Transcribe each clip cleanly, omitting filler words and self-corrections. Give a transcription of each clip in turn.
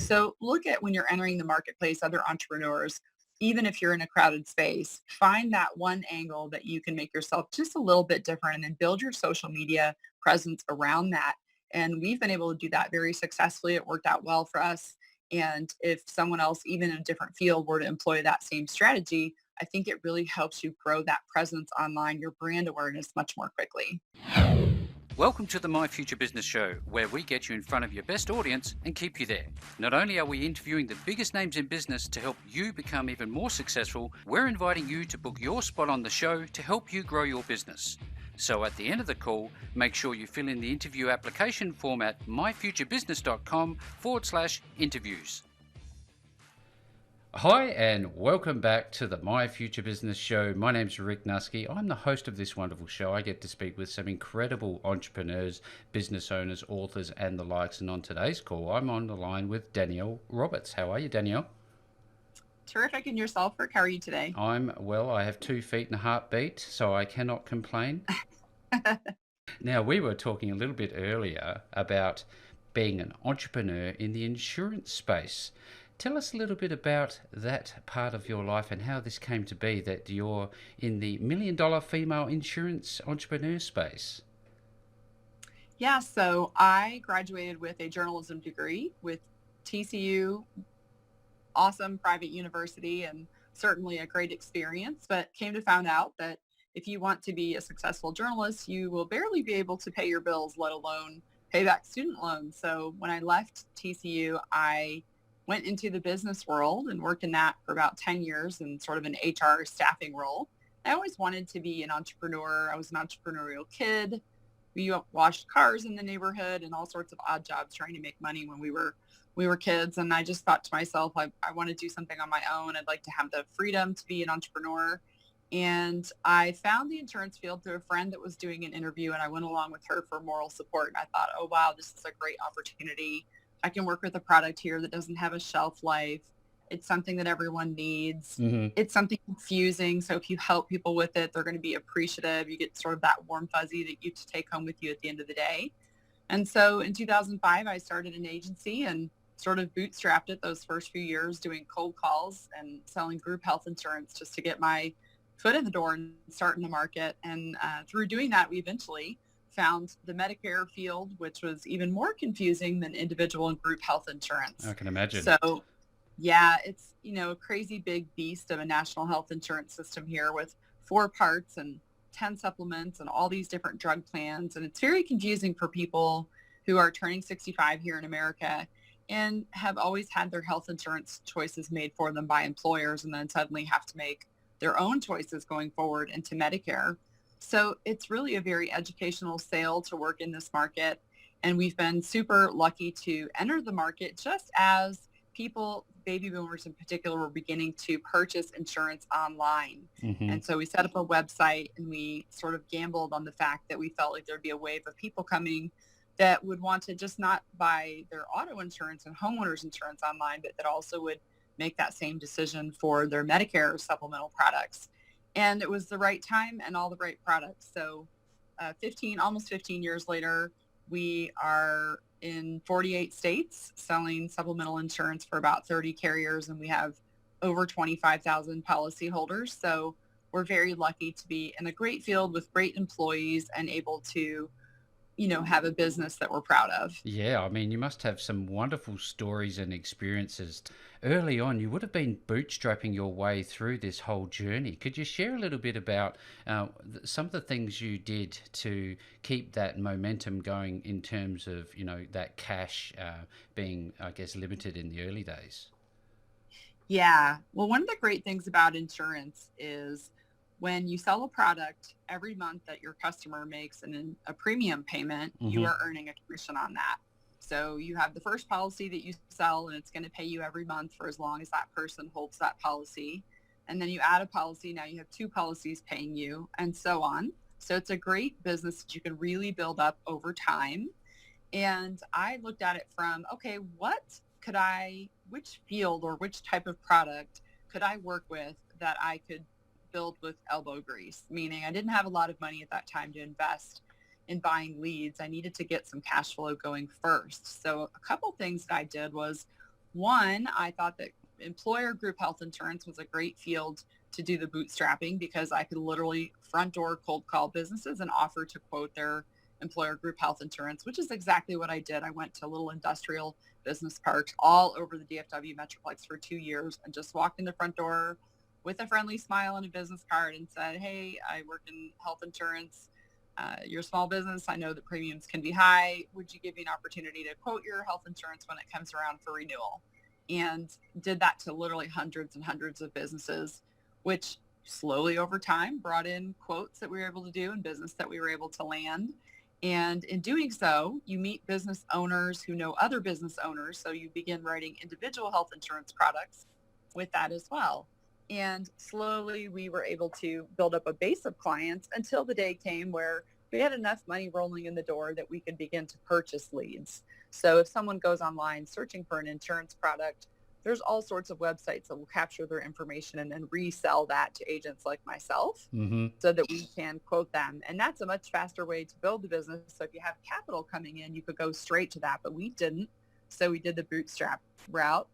So look at when you're entering the marketplace, other entrepreneurs, even if you're in a crowded space, find that one angle that you can make yourself just a little bit different and then build your social media presence around that. And we've been able to do that very successfully. It worked out well for us. And if someone else, even in a different field, were to employ that same strategy, I think it really helps you grow that presence online, your brand awareness much more quickly. Welcome to the My Future Business Show, where we get you in front of your best audience and keep you there. Not only are we interviewing the biggest names in business to help you become even more successful, we're inviting you to book your spot on the show to help you grow your business. So at the end of the call, make sure you fill in the interview application form at myfuturebusiness.com/interviews. Hi, and welcome back to the My Future Business Show. My name's Rick Nusky. I'm the host of this wonderful show. I get to speak with some incredible entrepreneurs, business owners, authors, and the likes. And on today's call, I'm on the line with Danielle Roberts. How are you, Danielle? Terrific. And yourself, Rick? How are you today? I'm well. I have 2 feet and a heartbeat, so I cannot complain. Now, we were talking a little bit earlier about being an entrepreneur in the insurance space. Tell us a little bit about that part of your life and how this came to be that you're in the $1 million female insurance entrepreneur space. Yeah, so I graduated with a journalism degree with TCU, awesome private university, and certainly a great experience, but came to find out that if you want to be a successful journalist, you will barely be able to pay your bills, let alone pay back student loans. So when I left TCU, I went into the business world and worked in that for about 10 years in sort of an HR staffing role. I always wanted to be an entrepreneur. I was an entrepreneurial kid. We washed cars in the neighborhood and all sorts of odd jobs trying to make money when we were kids. And I just thought to myself, I want to do something on my own. I'd like to have the freedom to be an entrepreneur. And I found the insurance field through a friend that was doing an interview, and I went along with her for moral support. And I thought, oh, wow, this is a great opportunity. I can work with a product here that doesn't have a shelf life. It's something that everyone needs. Mm-hmm. It's something confusing. So if you help people with it, they're going to be appreciative. You get sort of that warm fuzzy that you have to take home with you at the end of the day. And so in 2005, I started an agency and sort of bootstrapped it those first few years, doing cold calls and selling group health insurance just to get my foot in the door and start in the market. And through doing that, we eventually found the Medicare field, which was even more confusing than individual and group health insurance. I can imagine. So yeah, it's, a crazy big beast of a national health insurance system here with 4 parts and 10 supplements and all these different drug plans. And it's very confusing for people who are turning 65 here in America and have always had their health insurance choices made for them by employers and then suddenly have to make their own choices going forward into Medicare. So it's really a very educational sale to work in this market. And we've been super lucky to enter the market just as people, baby boomers in particular, were beginning to purchase insurance online. Mm-hmm. And so we set up a website and we sort of gambled on the fact that we felt like there'd be a wave of people coming that would want to just not buy their auto insurance and homeowners insurance online, but that also would make that same decision for their Medicare supplemental products. And it was the right time and all the right products. So almost 15 years later, we are in 48 states selling supplemental insurance for about 30 carriers, and we have over 25,000 policyholders. So we're very lucky to be in a great field with great employees and able to, have a business that we're proud of. Yeah, I mean, you must have some wonderful stories and experiences. Early on, you would have been bootstrapping your way through this whole journey. Could you share a little bit about some of the things you did to keep that momentum going in terms of, that cash being, I guess, limited in the early days? Yeah. Well, one of the great things about insurance is when you sell a product every month that your customer makes a premium payment, you Mm-hmm. are earning a commission on that. So you have the first policy that you sell and it's going to pay you every month for as long as that person holds that policy. And then you add a policy. Now you have 2 policies paying you and so on. So it's a great business that you can really build up over time. And I looked at it from, okay, which field or which type of product could I work with that I could build with elbow grease? Meaning I didn't have a lot of money at that time to invest in buying leads. I needed to get some cash flow going first. So a couple things that I did was One, I thought that employer group health insurance was a great field to do the bootstrapping because I could literally front door cold call businesses and offer to quote their employer group health insurance, which is exactly what I did. I went to little industrial business parks all over the DFW Metroplex for 2 years and just walked in the front door with a friendly smile and a business card and said, hey, I work in health insurance. You're a small business. I know that premiums can be high. Would you give me an opportunity to quote your health insurance when it comes around for renewal? And did that to literally hundreds and hundreds of businesses, which slowly over time brought in quotes that we were able to do and business that we were able to land. And in doing so, you meet business owners who know other business owners. So you begin writing individual health insurance products with that as well. And slowly we were able to build up a base of clients until the day came where we had enough money rolling in the door that we could begin to purchase leads. So if someone goes online searching for an insurance product, there's all sorts of websites that will capture their information and then resell that to agents like myself Mm-hmm. so that we can quote them. And that's a much faster way to build the business. So if you have capital coming in, you could go straight to that, but we didn't. So we did the bootstrap route.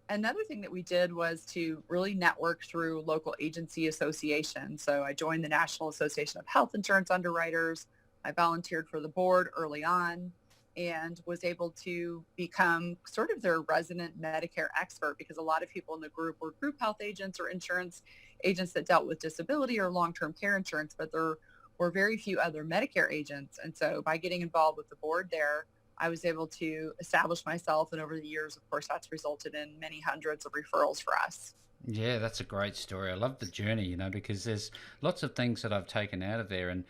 Another thing that we did was to really network through local agency associations. So I joined the National Association of Health Insurance Underwriters. I volunteered for the board early on and was able to become sort of their resident Medicare expert because a lot of people in the group were group health agents or insurance agents that dealt with disability or long-term care insurance, but there were very few other Medicare agents. And so by getting involved with the board there, I was able to establish myself. And over the years, of course, that's resulted in many hundreds of referrals for us. Yeah, that's a great story. I love the journey, because there's lots of things that I've taken out of there. And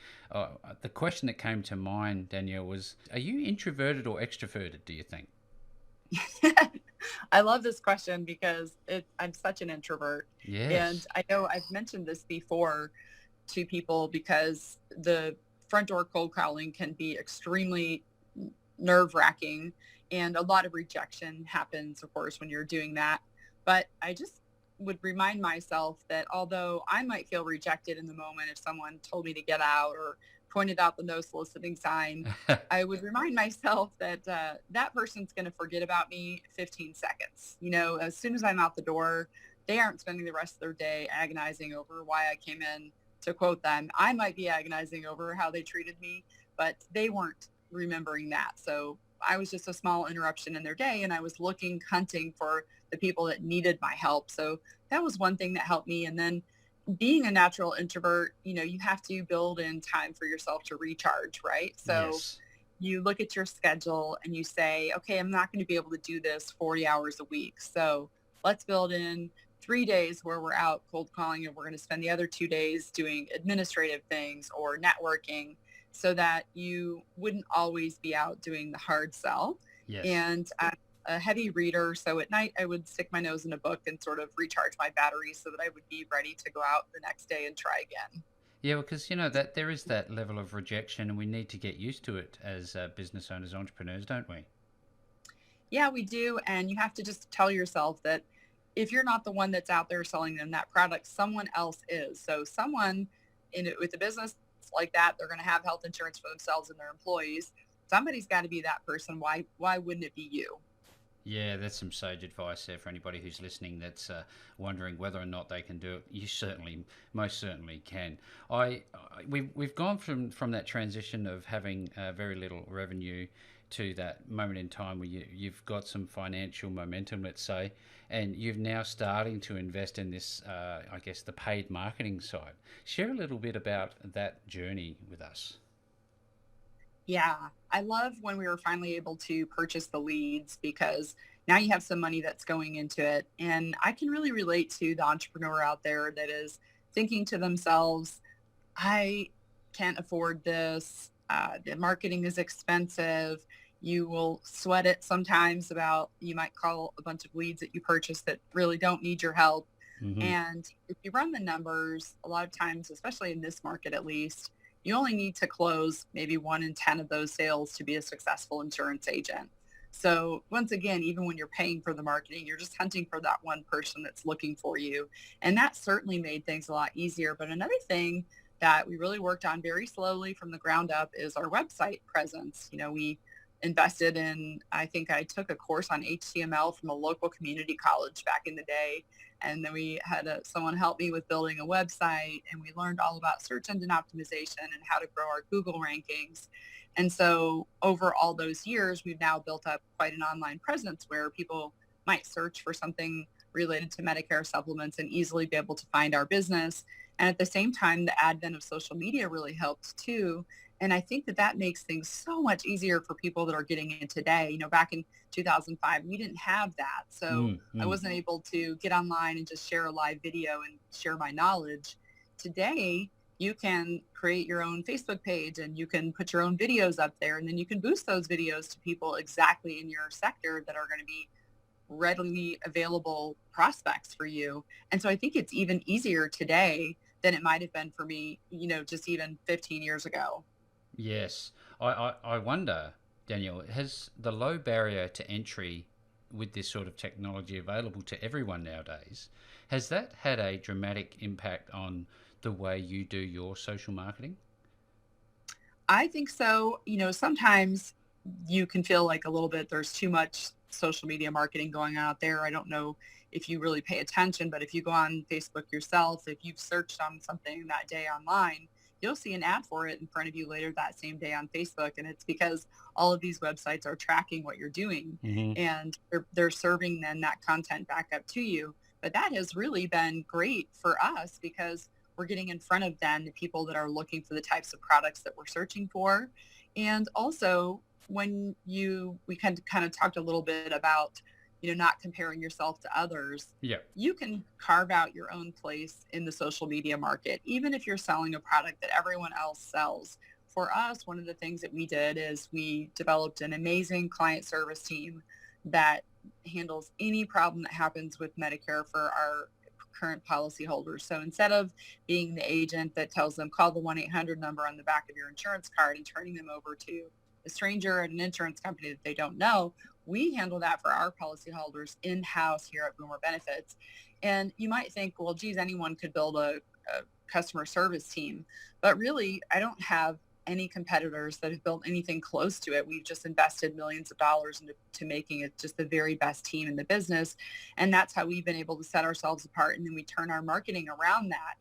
the question that came to mind, Danielle, was, are you introverted or extroverted, do you think? I love this question because I'm such an introvert. And Yes. I know I've mentioned this before to people because the front door cold calling can be extremely nerve wracking and a lot of rejection happens, of course, when you're doing that. But I just would remind myself that although I might feel rejected in the moment if someone told me to get out or pointed out the no soliciting sign, I would remind myself that that person's going to forget about me 15 seconds. As soon as I'm out the door, they aren't spending the rest of their day agonizing over why I came in to quote them. I might be agonizing over how they treated me, but they weren't remembering that. So I was just a small interruption in their day and I was hunting for the people that needed my help. So that was one thing that helped me. And then being a natural introvert, you have to build in time for yourself to recharge, right? So Yes. you look at your schedule and you say, okay, I'm not going to be able to do this 40 hours a week. So let's build in 3 days where we're out cold calling and we're going to spend the other 2 days doing administrative things or networking so that you wouldn't always be out doing the hard sell. Yes. And I'm a heavy reader. So at night I would stick my nose in a book and sort of recharge my batteries so that I would be ready to go out the next day and try again. Yeah, because that there is that level of rejection, and we need to get used to it as business owners, entrepreneurs, don't we? Yeah, we do. And you have to just tell yourself that if you're not the one that's out there selling them that product, someone else is. So someone in it with a business like that, they're going to have health insurance for themselves and their employees. Somebody's got to be that person. Why wouldn't it be you? Yeah, that's some sage advice there for anybody who's listening that's wondering whether or not they can do it. You certainly, most certainly can. We've gone from that transition of having very little revenue to that moment in time where you've got some financial momentum, let's say, and you've now starting to invest in this, I guess, the paid marketing side. Share a little bit about that journey with us. Yeah, I love when we were finally able to purchase the leads because now you have some money that's going into it. And I can really relate to the entrepreneur out there that is thinking to themselves, I can't afford this. The marketing is expensive. You will sweat it sometimes about, you might call a bunch of leads that you purchased that really don't need your help. Hmm. And if you run the numbers, a lot of times, especially in this market at least, you only need to close maybe 1 in 10 of those sales to be a successful insurance agent. So once again, even when you're paying for the marketing, you're just hunting for that one person that's looking for you. And that certainly made things a lot easier. But another thing that we really worked on very slowly from the ground up is our website presence. We invested in, I think I took a course on HTML from a local community college back in the day. And then we had someone help me with building a website, and we learned all about search engine optimization and how to grow our Google rankings. And so over all those years, we've now built up quite an online presence where people might search for something related to Medicare supplements and easily be able to find our business. And at the same time, the advent of social media really helped too. And I think that that makes things so much easier for people that are getting in today. Back in 2005, we didn't have that. So Mm, I mm. wasn't able to get online and just share a live video and share my knowledge. Today, you can create your own Facebook page and you can put your own videos up there, and then you can boost those videos to people exactly in your sector that are going to be readily available prospects for you. And so I think it's even easier today than it might have been for me, just even 15 years ago. Yes. I wonder, Daniel, has the low barrier to entry with this sort of technology available to everyone nowadays, has that had a dramatic impact on the way you do your social marketing? I think so. Sometimes you can feel like a little bit there's too much social media marketing going on out there. I don't know if you really pay attention, but if you go on Facebook yourself, if you've searched on something that day online, you'll see an ad for it in front of you later that same day on Facebook. And it's because all of these websites are tracking what you're doing, Hmm. and they're serving then that content back up to you. But that has really been great for us because we're getting in front of then the people that are looking for the types of products that we're searching for. And also we kind of talked a little bit about, not comparing yourself to others. Yeah. You can carve out your own place in the social media market, even if you're selling a product that everyone else sells. For us, one of the things that we did is we developed an amazing client service team that handles any problem that happens with Medicare for our current policyholders. So instead of being the agent that tells them call the 1-800 number on the back of your insurance card and turning them over to a stranger at an insurance company that they don't know, we handle that for our policyholders in-house here at Boomer Benefits. And you might think, well, geez, anyone could build a customer service team. But really, I don't have any competitors that have built anything close to it. We've just invested millions of dollars into making it just the very best team in the business. And that's how we've been able to set ourselves apart. And then we turn our marketing around that,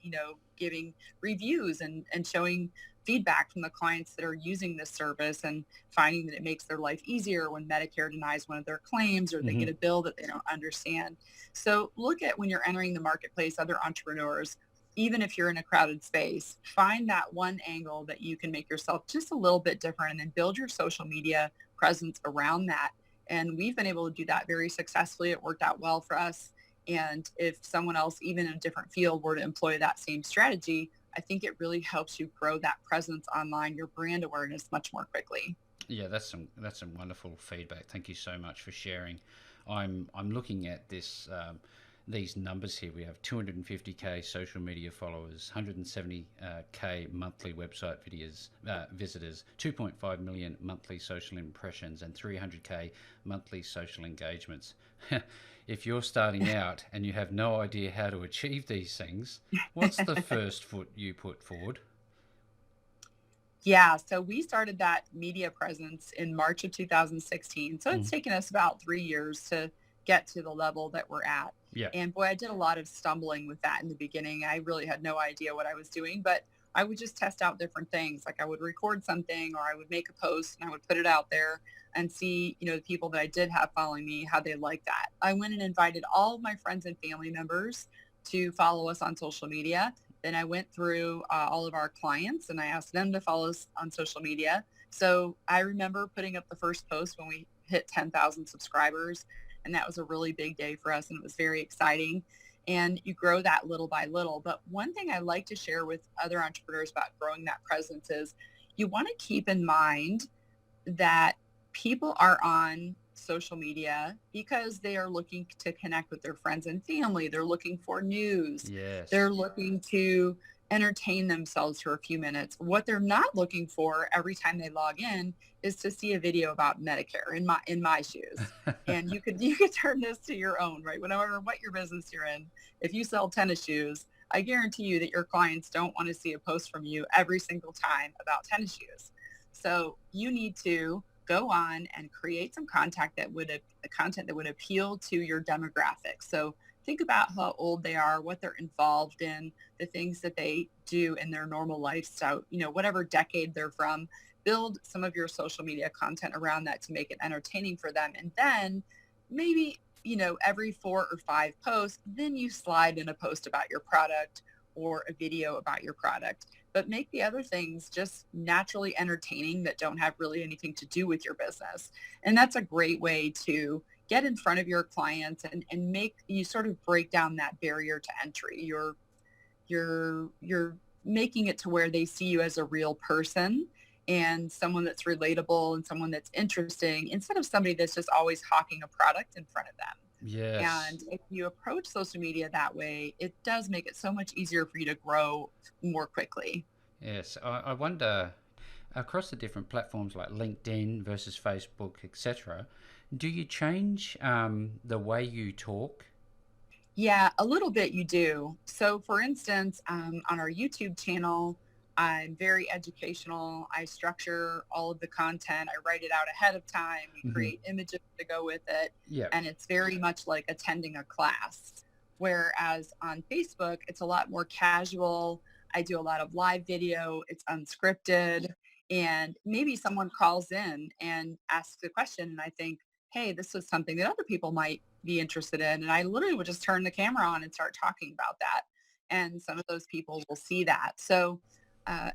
giving reviews and showing feedback from the clients that are using this service and finding that it makes their life easier when Medicare denies one of their claims or they Hmm. get a bill that they don't understand. So look at when you're entering the marketplace, other entrepreneurs, even if you're in a crowded space, find that one angle that you can make yourself just a little bit different and then build your social media presence around that. And we've been able to do that very successfully. It worked out well for us. And if someone else, even in a different field, were to employ that same strategy, I think it really helps you grow that presence online, your brand awareness much more quickly. Yeah, that's some wonderful feedback. Thank you so much for sharing. I'm looking at these numbers here. We have 250k social media followers, 170k monthly website visitors, 2.5 million monthly social impressions, and 300k monthly social engagements. If you're starting out and you have no idea how to achieve these things, what's the first foot you put forward? Yeah, so we started that media presence in March of 2016. So it's Mm. taken us about 3 years to get to the level that we're at. Yeah. And boy, I did a lot of stumbling with that in the beginning. I really had no idea what I was doing, but I would just test out different things. Like I would record something or I would make a post and I would put it out there and see, the people that I did have following me, how they liked that. I went and invited all of my friends and family members to follow us on social media. Then I went through all of our clients and I asked them to follow us on social media. So I remember putting up the first post when we hit 10,000 subscribers. And that was a really big day for us and it was very exciting. And you grow that little by little. But one thing I like to share with other entrepreneurs about growing that presence is you want to keep in mind that people are on social media because they are looking to connect with their friends and family. They're looking for news. Yes. They're looking to entertain themselves for a few minutes. What they're not looking for every time they log in is to see a video about Medicare in my shoes. And you could turn this to your own, right? Whatever what your business you're in. If you sell tennis shoes, I guarantee you that your clients don't want to see a post from you every single time about tennis shoes. So you need to go on and create some content that would appeal to your demographic. So think about how old they are, what they're involved in, the things that they do in their normal lifestyle, whatever decade they're from. Build some of your social media content around that to make it entertaining for them. And then maybe, every 4 or 5 posts, then you slide in a post about your product or a video about your product, but make the other things just naturally entertaining that don't have really anything to do with your business. And that's a great way to get in front of your clients and make you sort of break down that barrier to entry. You're making it to where they see you as a real person and someone that's relatable and someone that's interesting instead of somebody that's just always hawking a product in front of them. Yes. And if you approach social media that way, it does make it so much easier for you to grow more quickly. Yes. I wonder, across the different platforms like LinkedIn versus Facebook, etc., do you change the way you talk? Yeah, a little bit you do. So for instance, on our YouTube channel, I'm very educational. I structure all of the content. I write it out ahead of time. We Hmm. create images to go with it. Yeah. And it's very much like attending a class. Whereas on Facebook, it's a lot more casual. I do a lot of live video. It's unscripted. And maybe someone calls in and asks a question. And I think, hey, this is something that other people might be interested in. And I literally would just turn the camera on and start talking about that. And some of those people will see that. So,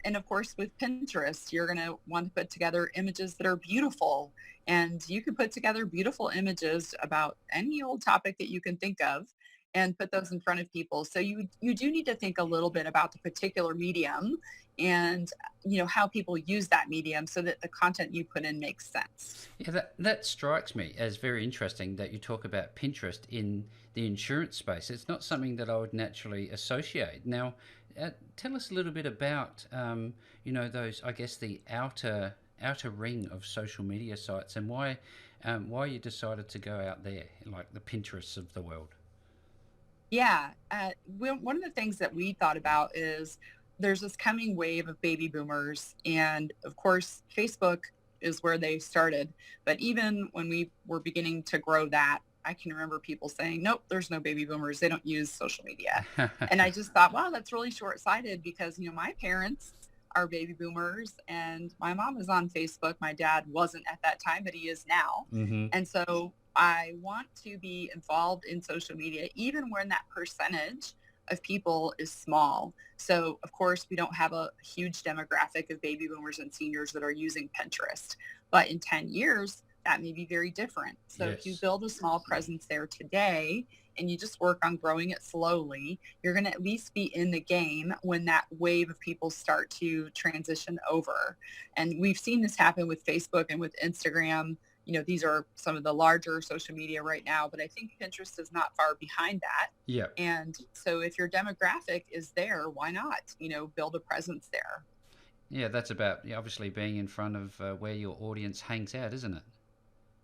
and of course, with Pinterest, you're going to want to put together images that are beautiful. And you can put together beautiful images about any old topic that you can think of and put those in front of people. So you do need to think a little bit about the particular medium and how people use that medium so that the content you put in makes sense. Yeah, that strikes me as very interesting that you talk about Pinterest in the insurance space. It's not something that I would naturally associate. Now, tell us a little bit about, those, I guess, the outer ring of social media sites and why you decided to go out there, like the Pinterests of the world. Yeah. One of the things that we thought about is there's this coming wave of baby boomers. And of course, Facebook is where they started. But even when we were beginning to grow that, I can remember people saying, nope, there's no baby boomers. They don't use social media. And I just thought, wow, that's really short-sighted because, my parents are baby boomers and my mom is on Facebook. My dad wasn't at that time, but he is now. Hmm. And so I want to be involved in social media, even when that percentage of people is small. So, of course, we don't have a huge demographic of baby boomers and seniors that are using Pinterest. But in 10 years, that may be very different. So if you Yes. build a small presence there today and you just work on growing it slowly, you're going to at least be in the game when that wave of people start to transition over. And we've seen this happen with Facebook and with Instagram. These are some of the larger social media right now, but I think Pinterest is not far behind that. Yeah. And so if your demographic is there, why not, build a presence there? Yeah, that's about, yeah, obviously being in front of where your audience hangs out, isn't it?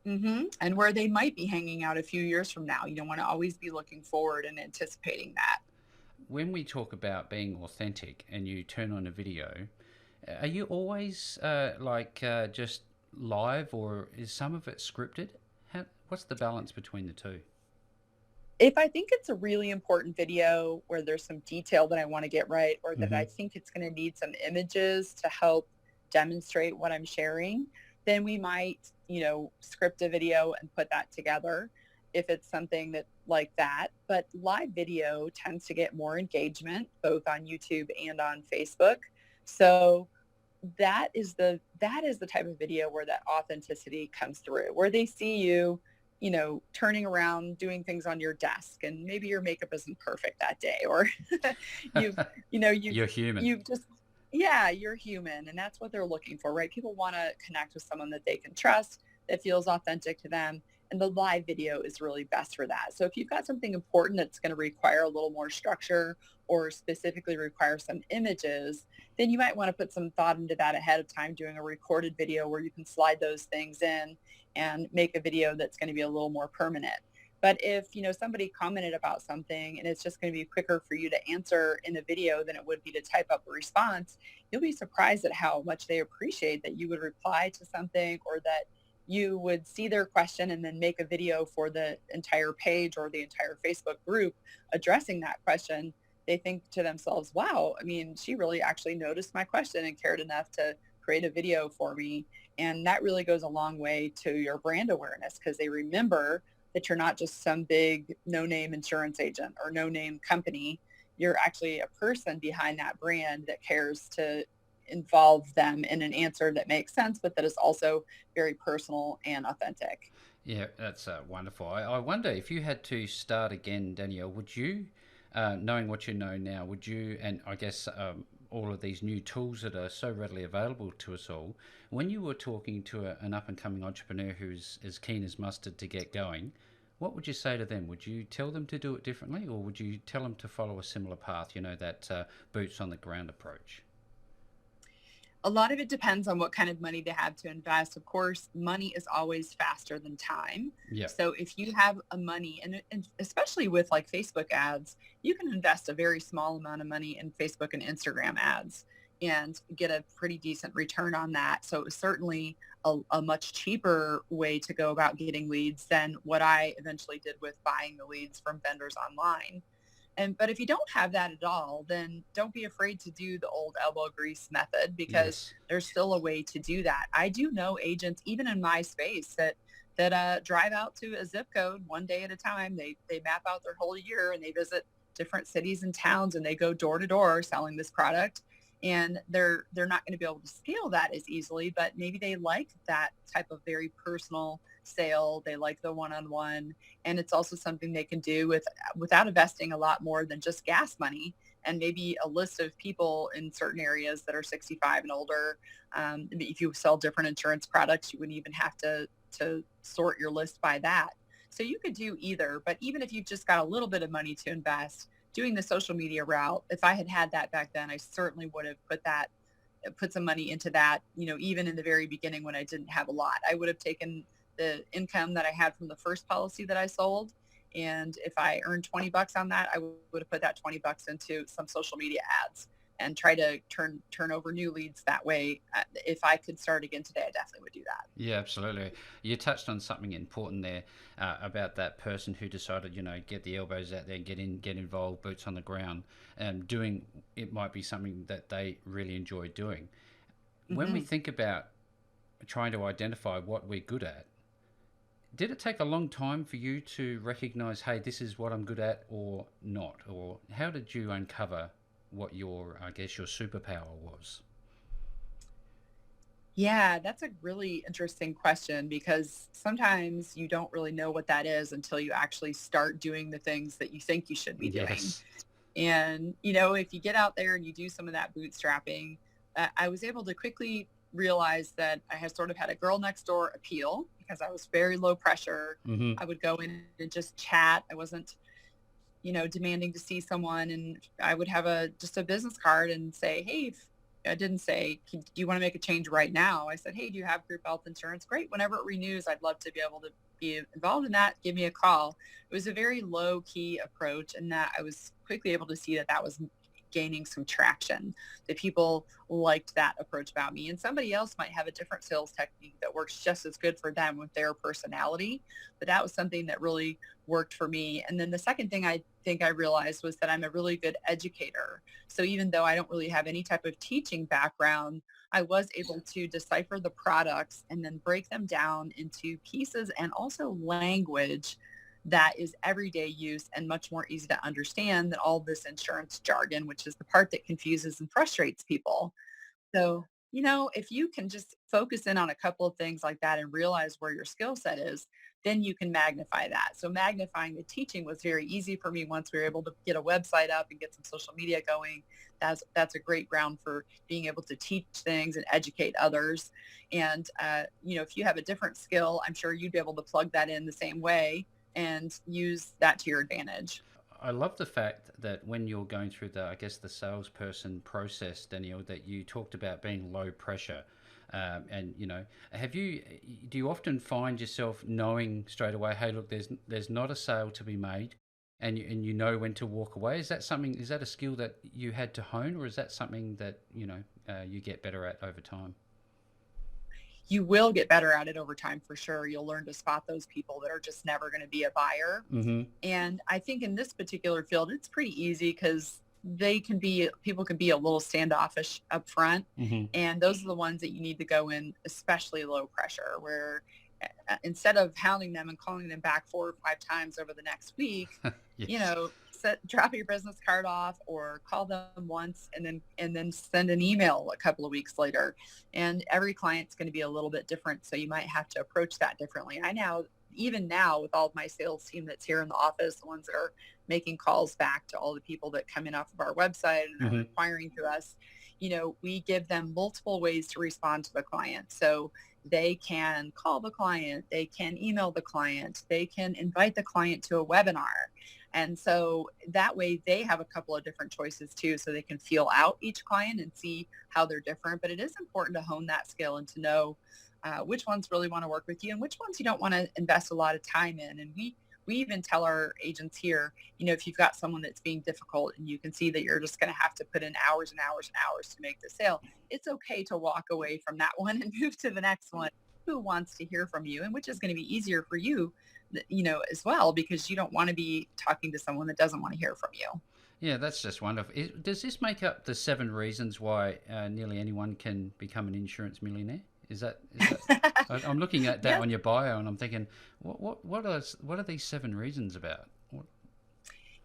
And where they might be hanging out a few years from now. You don't want to always be looking forward and anticipating that. When we talk about being authentic and you turn on a video, are you always just live or is some of it scripted? What's the balance between the two? If I think it's a really important video where there's some detail that I want to get right, or that Hmm. I think it's going to need some images to help demonstrate what I'm sharing, then we might, script a video and put that together if it's something that like that. But live video tends to get more engagement both on YouTube and on Facebook. So that is the type of video where that authenticity comes through, where they see you, turning around, doing things on your desk, and maybe your makeup isn't perfect that day, or you've, you know, you've, You're human. you've just, yeah, you're human, and that's what they're looking for, right? People want to connect with someone that they can trust, that feels authentic to them. And the live video is really best for that. So if you've got something important that's going to require a little more structure or specifically require some images, then you might want to put some thought into that ahead of time, doing a recorded video where you can slide those things in and make a video that's going to be a little more permanent. But if, somebody commented about something and it's just going to be quicker for you to answer in the video than it would be to type up a response, you'll be surprised at how much they appreciate that you would reply to something or that you would see their question and then make a video for the entire page or the entire Facebook group addressing that question, they think to themselves, wow, I mean, she really actually noticed my question and cared enough to create a video for me. And that really goes a long way to your brand awareness because they remember that you're not just some big no-name insurance agent or no-name company. You're actually a person behind that brand that cares to involve them in an answer that makes sense, but that is also very personal and authentic. Yeah, that's wonderful. I wonder if you had to start again, Danielle, would you, knowing what you know now, would you, and I guess all of these new tools that are so readily available to us all, when you were talking to an up and coming entrepreneur who's as keen as mustard to get going, what would you say to them? Would you tell them to do it differently, or would you tell them to follow a similar path, that boots on the ground approach? A lot of it depends on what kind of money they have to invest. Of course, money is always faster than time. Yeah. So if you have a money, and especially with like Facebook ads, you can invest a very small amount of money in Facebook and Instagram ads and get a pretty decent return on that. So it was certainly a much cheaper way to go about getting leads than what I eventually did with buying the leads from vendors online. But if you don't have that at all, then don't be afraid to do the old elbow grease method because Yes. there's still a way to do that. I do know agents, even in my space, that drive out to a zip code one day at a time. They map out their whole year and they visit different cities and towns and they go door to door selling this product. And they're not going to be able to scale that as easily, but maybe they like that type of very personal sale. They like the one-on-one, and it's also something they can do without investing a lot more than just gas money and maybe a list of people in certain areas that are 65 and older. If you sell different insurance products, you wouldn't even have to sort your list by that. So you could do either, but even if you've just got a little bit of money to invest, doing the social media route, if I had had that back then, I certainly would have put some money into that, even in the very beginning when I didn't have a lot. I would have taken the income that I had from the first policy that I sold. And if I earned 20 bucks on that, I would have put that 20 bucks into some social media ads and try to turn over new leads that way. If I could start again today, I definitely would do that. Yeah, absolutely. You touched on something important there about that person who decided, get the elbows out there, get involved, boots on the ground, and doing it might be something that they really enjoy doing. When we Hmm. think about trying to identify what we're good at, did it take a long time for you to recognize, hey, this is what I'm good at or not? Or how did you uncover what I guess, your superpower was? Yeah, that's a really interesting question because sometimes you don't really know what that is until you actually start doing the things that you think you should be doing. Yes. And, if you get out there and you do some of that bootstrapping, I was able to quickly realize that I had sort of had a girl next door appeal because I was very low pressure. Hmm. I would go in and just chat. I wasn't, demanding to see someone. And I would have just a business card and say, hey, I didn't say, do you want to make a change right now? I said, hey, do you have group health insurance? Great. Whenever it renews, I'd love to be able to be involved in that. Give me a call. It was a very low key approach, and that I was quickly able to see that was gaining some traction, that people liked that approach about me. And somebody else might have a different sales technique that works just as good for them with their personality. But that was something that really worked for me. And then the second thing I think I realized was that I'm a really good educator. So even though I don't really have any type of teaching background, I was able to decipher the products and then break them down into pieces and also language that is everyday use and much more easy to understand than all this insurance jargon, which is the part that confuses and frustrates people. So, if you can just focus in on a couple of things like that and realize where your skill set is, then you can magnify that. So magnifying the teaching was very easy for me once we were able to get a website up and get some social media going. That's a great ground for being able to teach things and educate others. And, if you have a different skill, I'm sure you'd be able to plug that in the same way and use that to your advantage. I love the fact that when you're going through I guess, the salesperson process, Daniel, that you talked about being low pressure. And have you? Do you often find yourself knowing straight away, hey, look, there's not a sale to be made, and you know when to walk away? Is that something? Is that a skill that you had to hone, or is that something that you get better at over time? you will get better at it over time for sure. You'll learn to spot those people that are just never going to be a buyer. Mm-hmm. And I think in this particular field, it's pretty easy because people can be a little standoffish up front. Mm-hmm. And those are the ones that you need to go in, especially low pressure, where instead of hounding them and calling them back 4 or 5 times over the next week, Yes. drop your business card off or call them once and then send an email a couple of weeks later. And every client's going to be a little bit different. So you might have to approach that differently. Even now with all of my sales team that's here in the office, the ones that are making calls back to all the people that come in off of our website and Mm-hmm. are inquiring to us, we give them multiple ways to respond to the client. So they can call the client, they can email the client, they can invite the client to a webinar. And so that way they have a couple of different choices too, so they can feel out each client and see how they're different. But it is important to hone that skill and to know which ones really want to work with you and which ones you don't want to invest a lot of time in. And we even tell our agents here, if you've got someone that's being difficult and you can see that you're just going to have to put in hours and hours and hours to make the sale, it's okay to walk away from that one and move to the next one who wants to hear from you, and which is going to be easier for you, as well, because you don't want to be talking to someone that doesn't want to hear from you. Yeah, that's just wonderful. Does this make up the 7 reasons why nearly anyone can become an insurance millionaire? Is that I'm looking at that Yes. on your bio and I'm thinking, what are these 7 reasons about?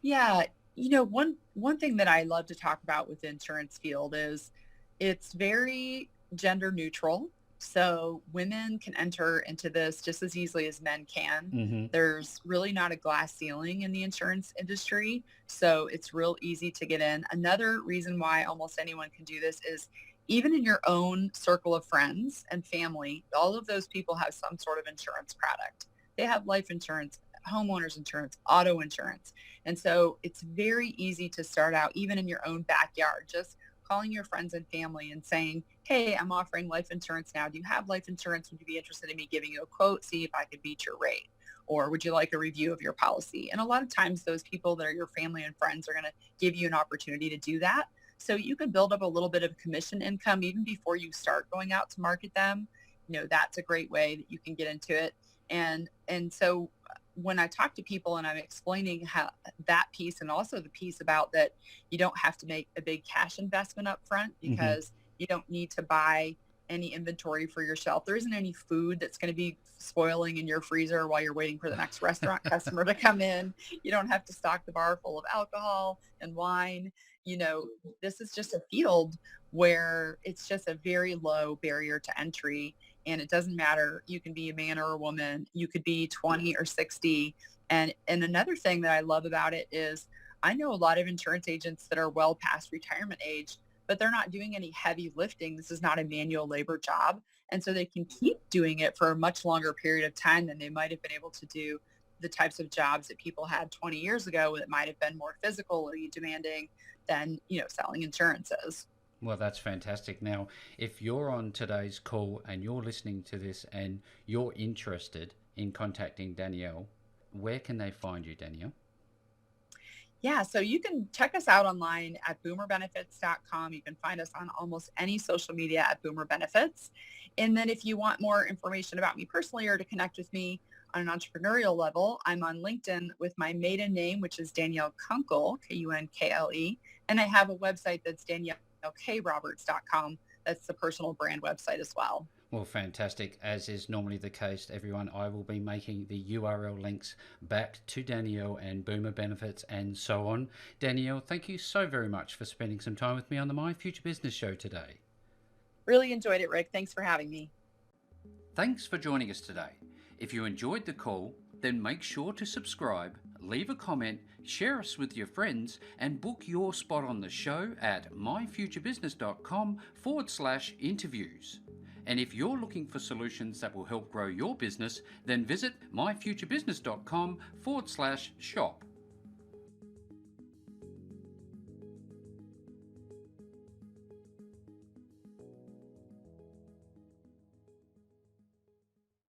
Yeah. One thing that I love to talk about with the insurance field is it's very gender neutral. So women can enter into this just as easily as men can. Mm-hmm. There's really not a glass ceiling in the insurance industry. So it's real easy to get in. Another reason why almost anyone can do this is even in your own circle of friends and family, all of those people have some sort of insurance product. They have life insurance, homeowners insurance, auto insurance. And so it's very easy to start out even in your own backyard, just calling your friends and family and saying, hey, I'm offering life insurance now. Do you have life insurance? Would you be interested in me giving you a quote, see if I could beat your rate? Or would you like a review of your policy? And a lot of times those people that are your family and friends are going to give you an opportunity to do that. So you can build up a little bit of commission income even before you start going out to market them. That's a great way that you can get into it. And so when I talk to people and I'm explaining how that piece and also the piece about that you don't have to make a big cash investment up front because you don't need to buy any inventory for your shelf. There isn't any food that's going to be spoiling in your freezer while you're waiting for the next restaurant customer to come in. You don't have to stock the bar full of alcohol and wine. This is just a field where it's just a very low barrier to entry. And it doesn't matter. You can be a man or a woman. You could be 20 or 60. And another thing that I love about it is I know a lot of insurance agents that are well past retirement age, but they're not doing any heavy lifting. This is not a manual labor job. And so they can keep doing it for a much longer period of time than they might have been able to do the types of jobs that people had 20 years ago that might have been more physically demanding than, selling insurances. Well, that's fantastic. Now, if you're on today's call and you're listening to this and you're interested in contacting Danielle, where can they find you, Danielle? Yeah, so you can check us out online at boomerbenefits.com. You can find us on almost any social media at Boomer Benefits. And then if you want more information about me personally or to connect with me on an entrepreneurial level, I'm on LinkedIn with my maiden name, which is Danielle Kunkel, Kunkle. And I have a website that's DanielleKRoberts.com. That's the personal brand website as well. Well, fantastic. As is normally the case, everyone, I will be making the URL links back to Danielle and Boomer Benefits and so on. Danielle, thank you so very much for spending some time with me on the My Future Business show today. Really enjoyed it, Rick. Thanks for having me. Thanks for joining us today. If you enjoyed the call, then make sure to subscribe, leave a comment, share us with your friends, and book your spot on the show at myfuturebusiness.com/interviews. And if you're looking for solutions that will help grow your business, then visit myfuturebusiness.com/shop.